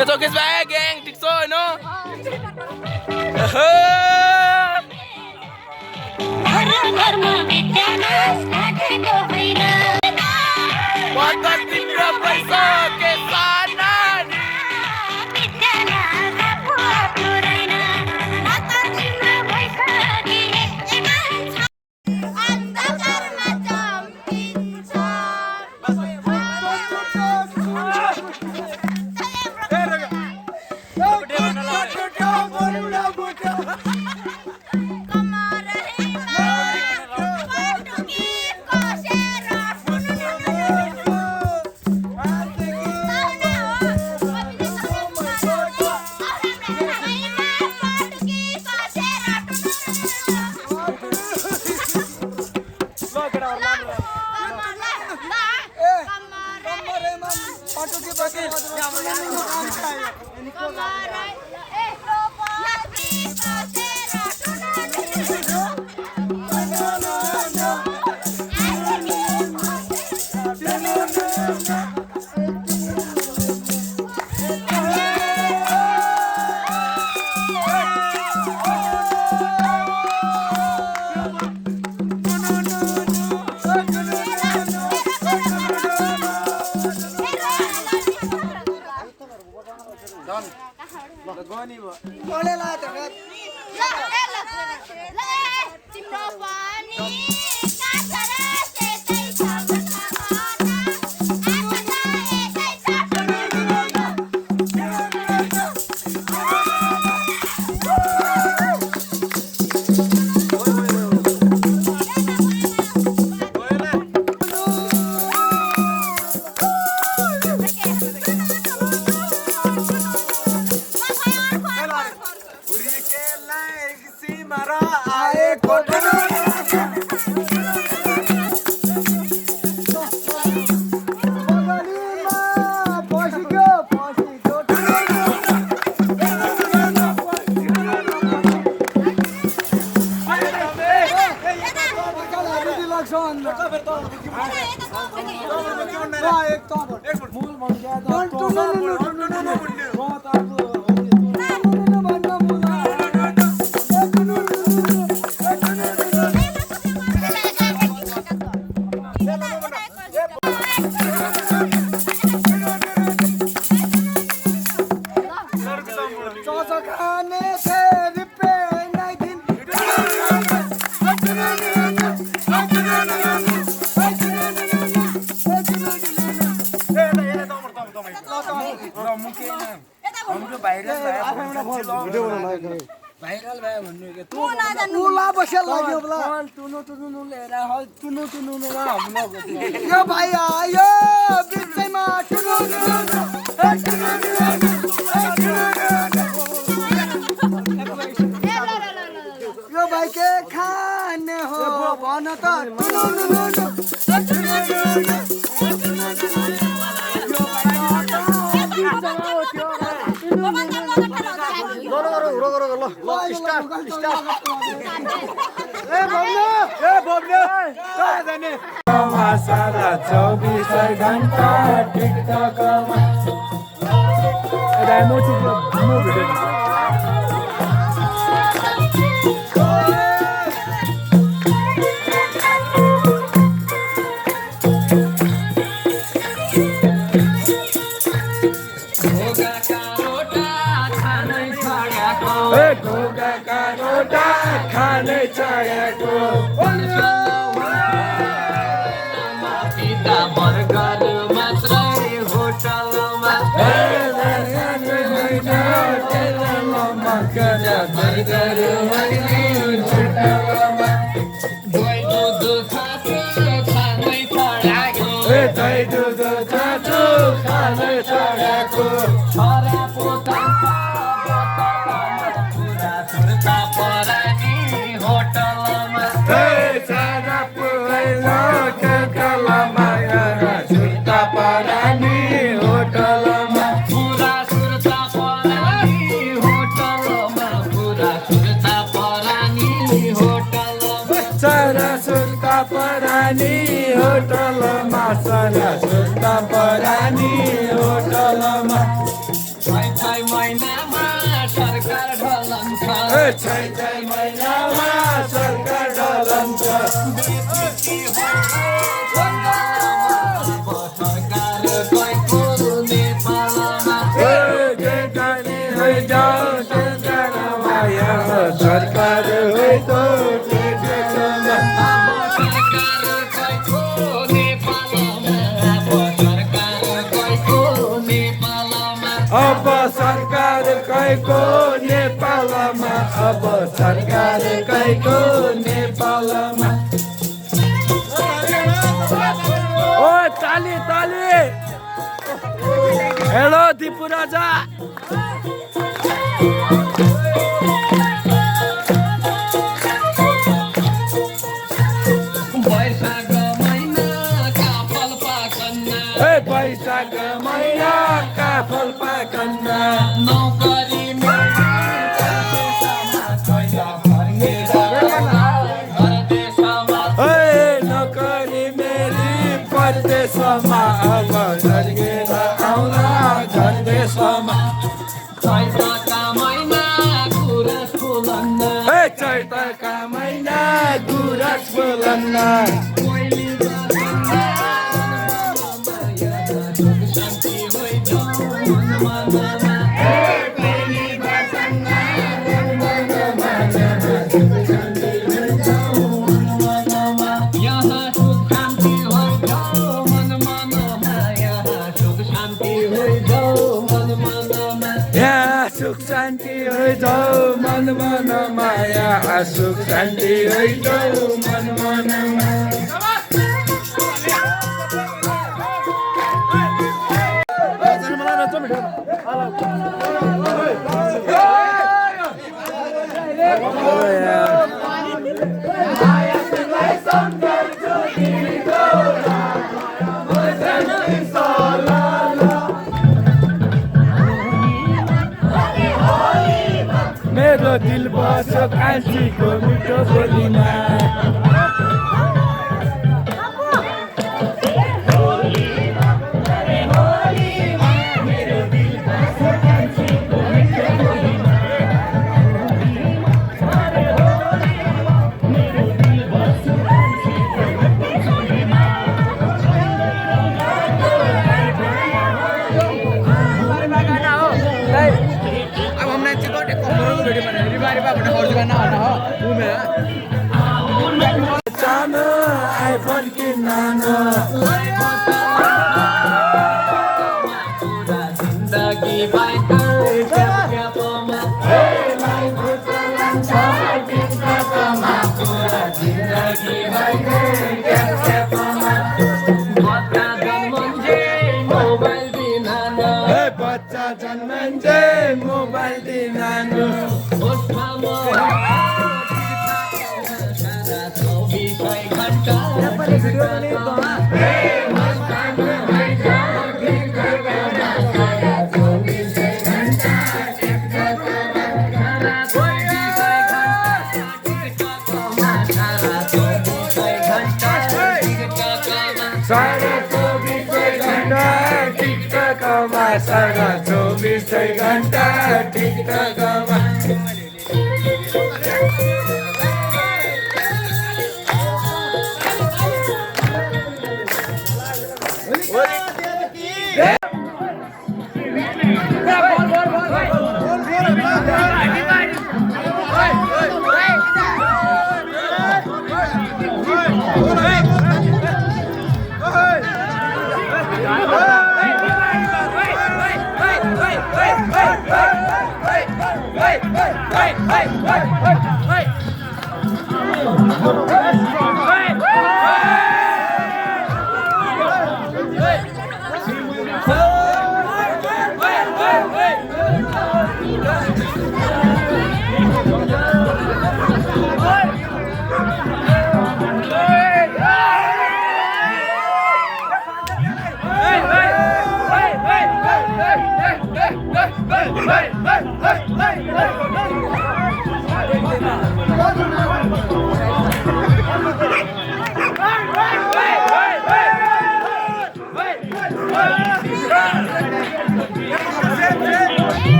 It's okay, gang. Tik so, no? Video बनाउन आएको viral भयो भन्नु के तँ नजान्नु ला बसेल लाग्यो होला तुनु तुनु लिएर तुनु तुनुमा हमला गर्छ यो भाइ आयो बिचैमा टुनु यो भाइ के खाने हो भन त सारा 24 घण्टा टिकटकमा खाने छाडेको बर्गर मात्रै होटलमा दही दुध खाँचो खानै छाडेको छोरा पोता परानी होटलमा सारा पुरा कलमा सुर्ता परानी होटलमा पुरा सुर्ता परानी होटलमा पुरा सुर्ता परानी होटलमा सारा सुर्ता परानी होटलमा सारा सुर्ता परानी होटलमा 6 महिनामा सरकार ढलन्छ 6 महिनामा सरकार ढलन्छ सरकार अब सरकार कैको नेपालमा अब सरकार कैको नेपालमा ओ ताली ताली हेलो दिपु राजा वैशाख महिना काफल पाकन्न नौकरी नौकरी मेरी परदेशमा अब झर्केर आउला घरदेशमा चैतका महिना गुरस बोलन्न चैतका महिना गुरस बोलन्न सुख शान्ति होइजाऊ मन मन माया सुख शान्ति होइजाऊ मन मन मेरो दिल बस्यो कान्छीको मिठो बोलीमा आइफोन किन्नु जिन्दगी बाइक सारा 24 घन्टा टिकटकमा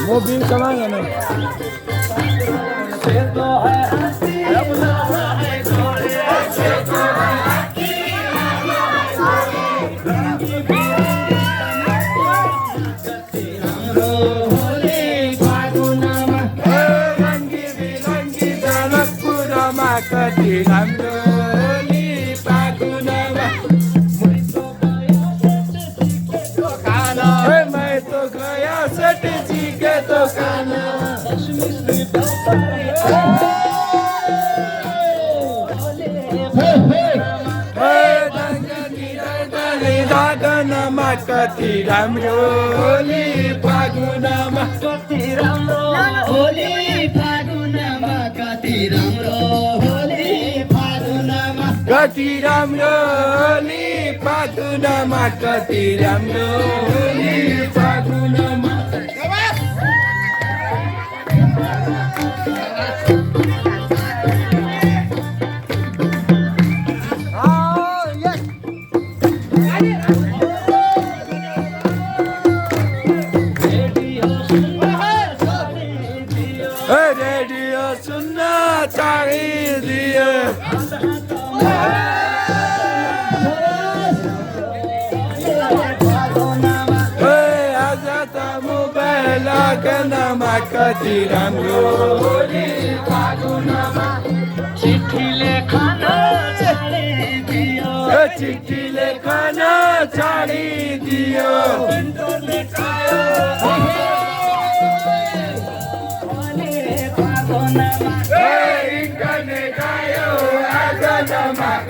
वो बिल कमाएंगे ना कति राम्रो होली फागुनमा कति राम्रो होली फागुनमा कति राम्रो होली फागुनमा कति राम्रो होली फागुनमा कति राम्रो होली फागुनमा कति राम्रो होली फागुनमा चिठी लेखन छाडिदियो चिठी लेखन छाडिदियो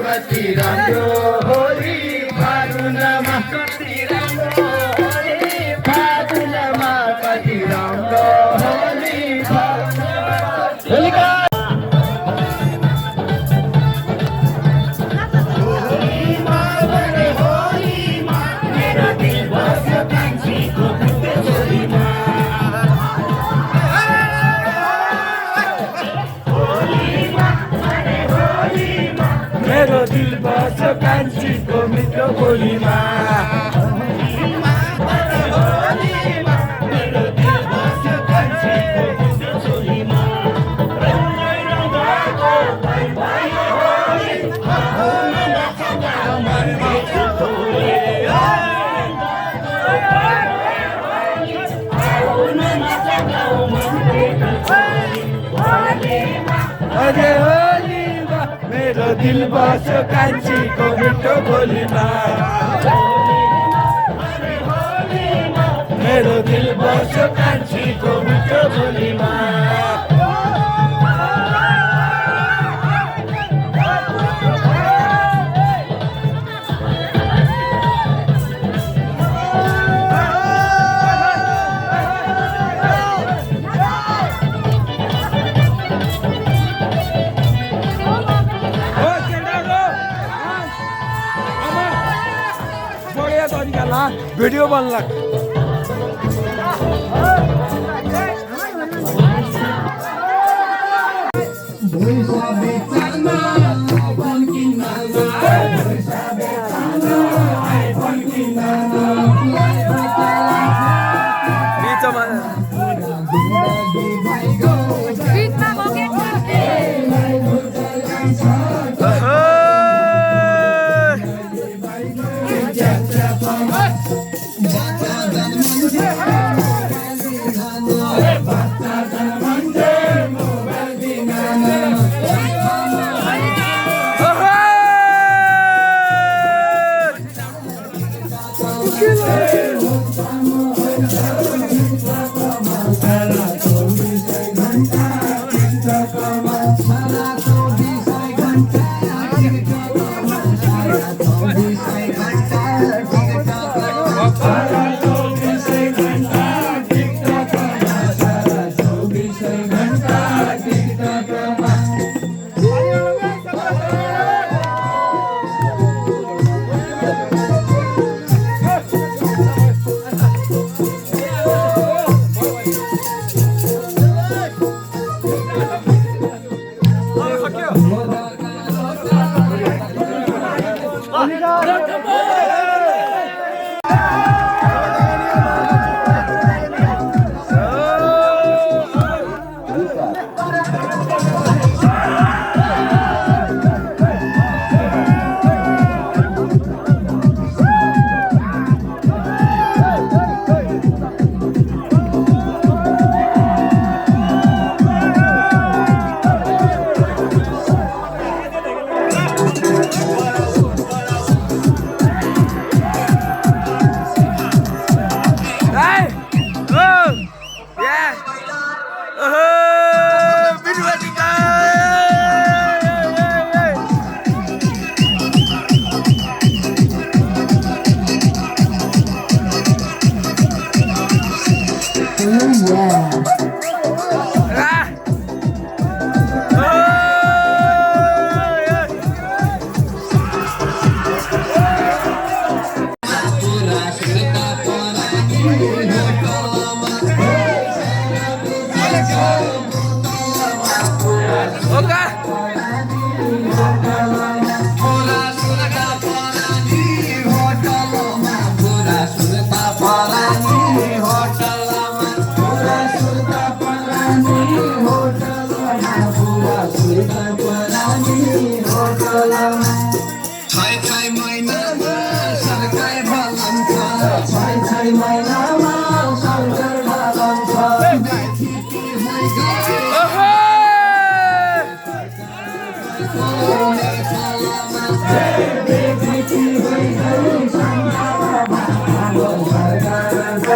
कति राम्रो होली फागुनमा कति राम्रो होली फागुनमा कति राम्रो मेरो दिल बस्यो कान्छीको मिठो बोलीमा मेरो दिल बस्यो कान्छीको मिठो बोलीमा मेरो दिल बस्यो कान्छीको मिठो बोलीमा मेरो दिल बस्यो कान्छीको मिठो बोलीमा भिडियो बन्ला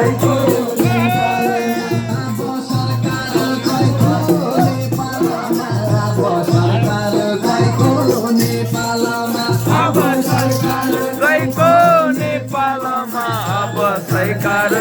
गएको नेपालमा अब सरकार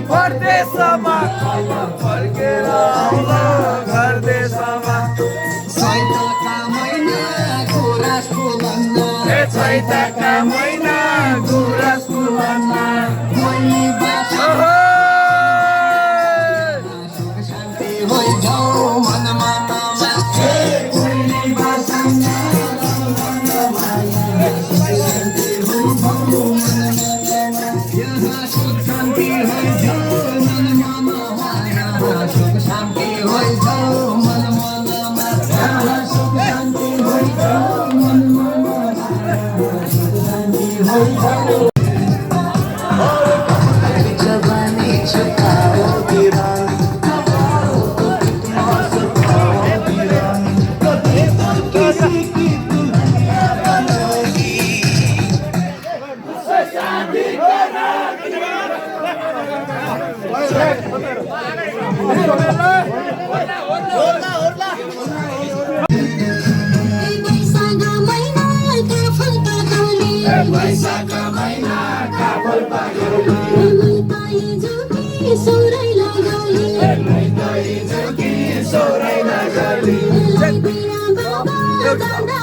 परदेशमा फर्केर आउला घर देशमा चैतका महिना गुराँस फुलन्ना चैतका महिना गुराँस फुलन्ना मैले बाँच्न सुख शान्ति होइजाऊ मनमा नमा मैले बाँच्न शान्ति होइजाऊ यहाँ सुख शान्ति होइजाऊ मनमा नमा सुख शान्ति होइजाऊ मनमा नमा यहाँ सुख शान्ति होइजाऊ मनमा जवानी छुपाओ दीवान किसी की दुनिया बनोगी वैशाखा महिना काफल पागली सोरै लगाली सोरै लगाली दादा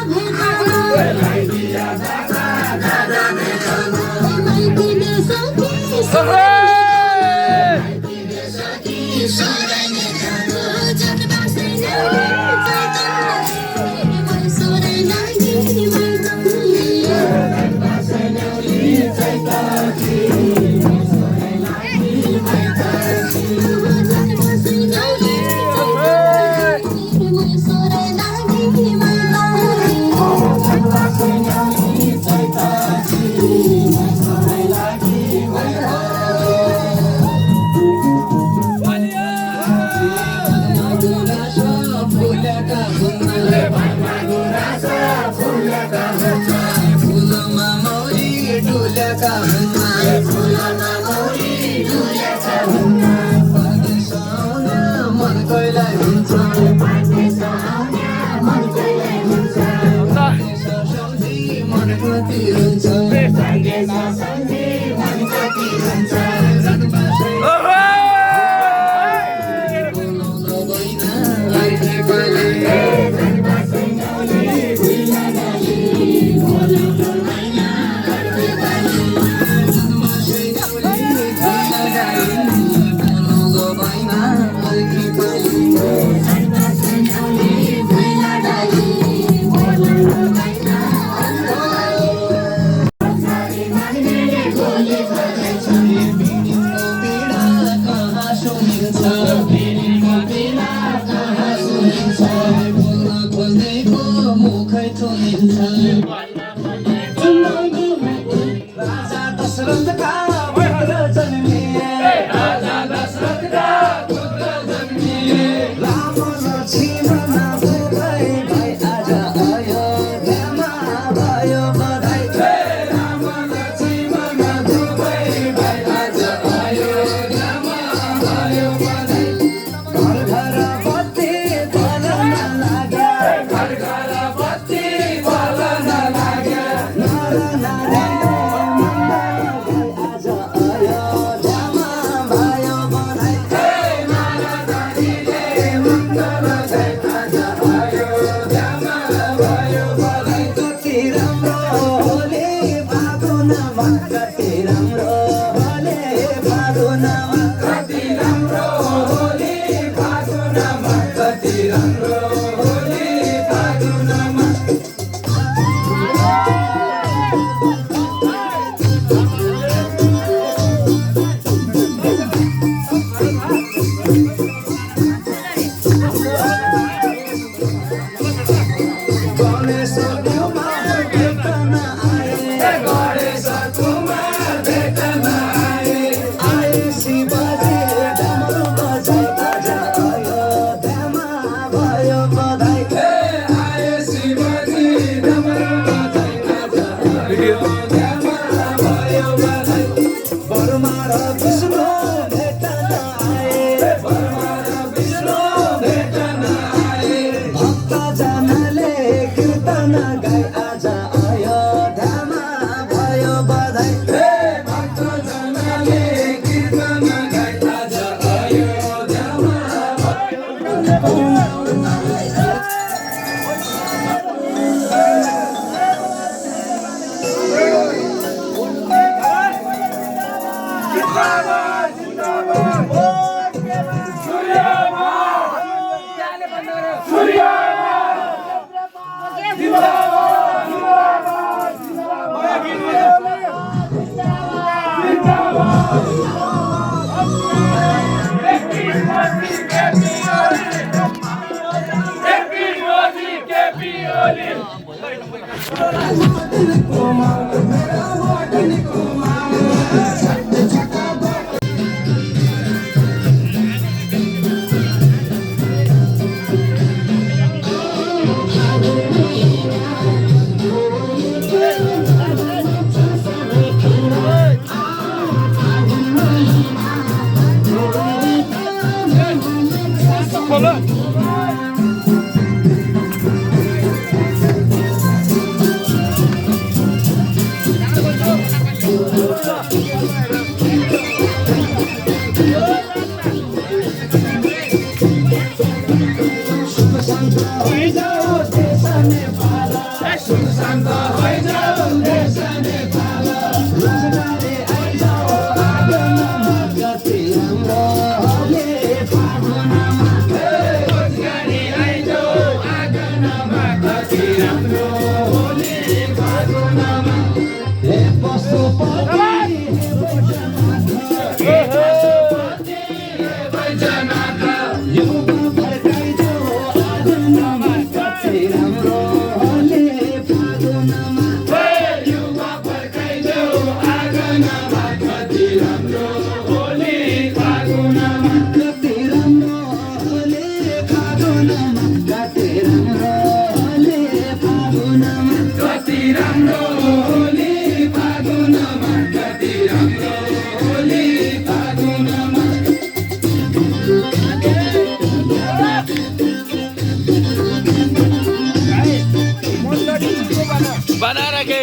बना रखे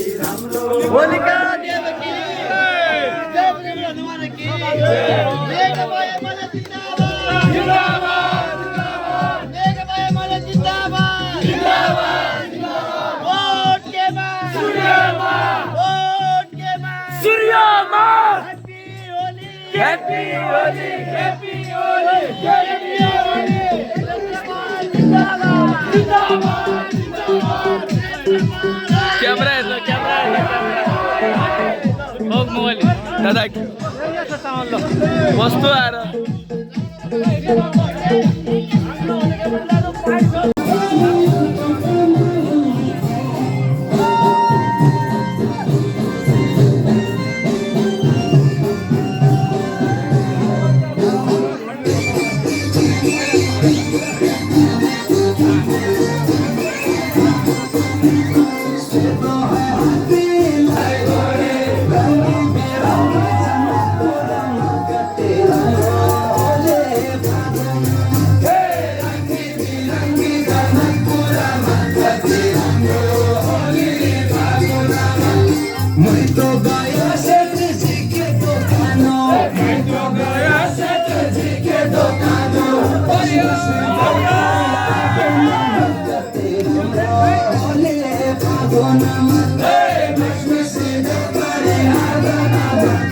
होलिका देवकी देवकी हनुमान की मेघमाया मला जिंदाबाद जिंदाबाद मेघमाया मला जिंदाबाद जिंदाबाद वोट के बाद वोट के बाद happy Holi happy Holi happy Holi जिंदाबाद जिंदाबाद जिंदाबाद कैमरा है कैमरा मोबाइल दादा वस्तू आएर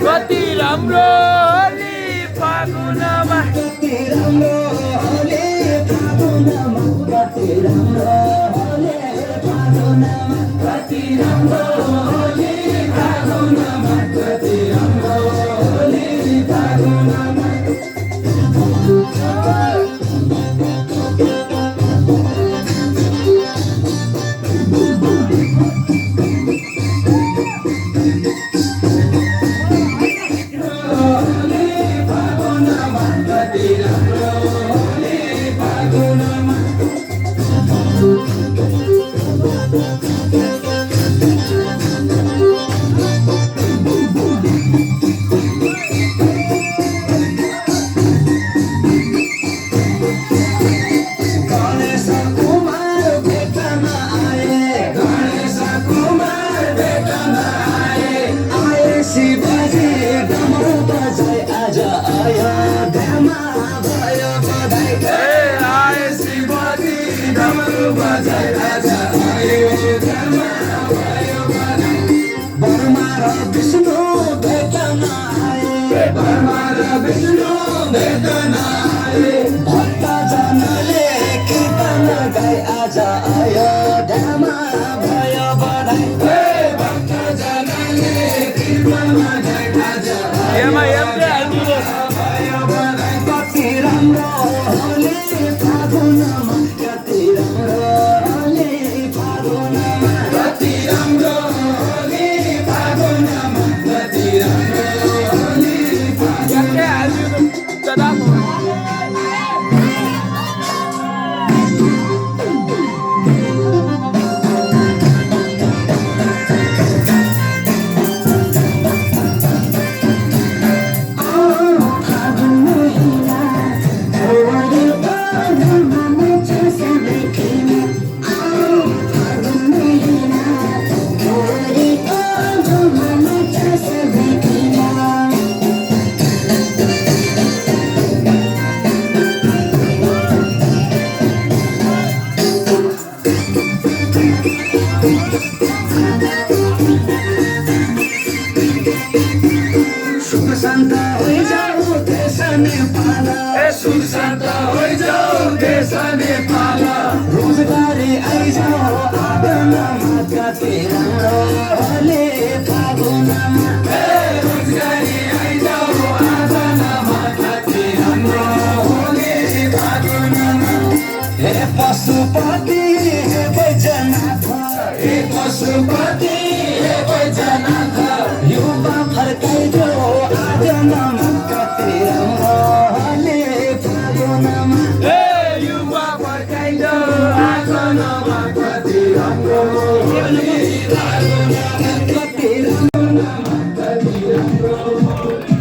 कति राम्रो होली फागुनमा कति राम्रो होली फागुनमा कति राम्रो होली फागुनमा कति राम्रो होली फागुनमा कति राम्रो होली फागुनमा सुख शान्त होइजाऊ देश नेपाल रोजगारी आइजाऊ आँगनमा कति राम्रो होली फागुनमा रोजगारी आइजाऊ आँगनमा कति राम्रो होली फागुनमा हे पशुपति हे बैजनाथ हे पशुपति हे बैजनाथ युवा फर्काइदेऊ आँगनमा कति राम्रो होली फागुनमा हे युवा फर्काइदेऊ आँगनमा कति राम्रो होली फागुनमा कति राम्रो कति राम्रो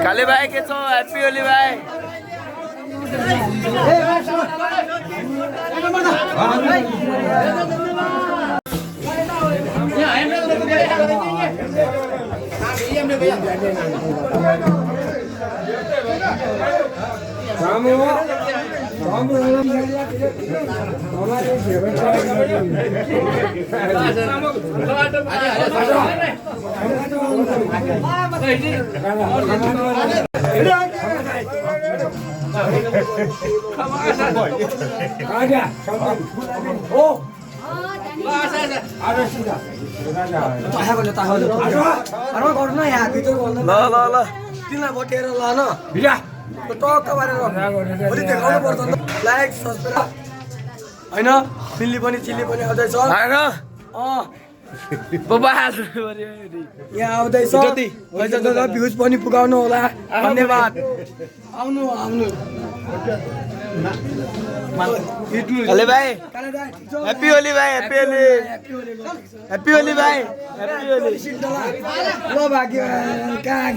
काले भाइ के छौ ह्यापी होली भाइ तिमीलाई बटेर ल न टक्क पारेर भोलि देखाउनु पर्छ नि त लाइक सब्सक्राइब होइन चिल्ली पनि आउँदैछ यहाँ आउँदैछ भ्युज पनि पुगाउनु होला धन्यवाद आउनु काले भाइ ह्यापी होली भाइ ह्यापी होली भाइ ह्यापी होली ल भाग्य कहाँ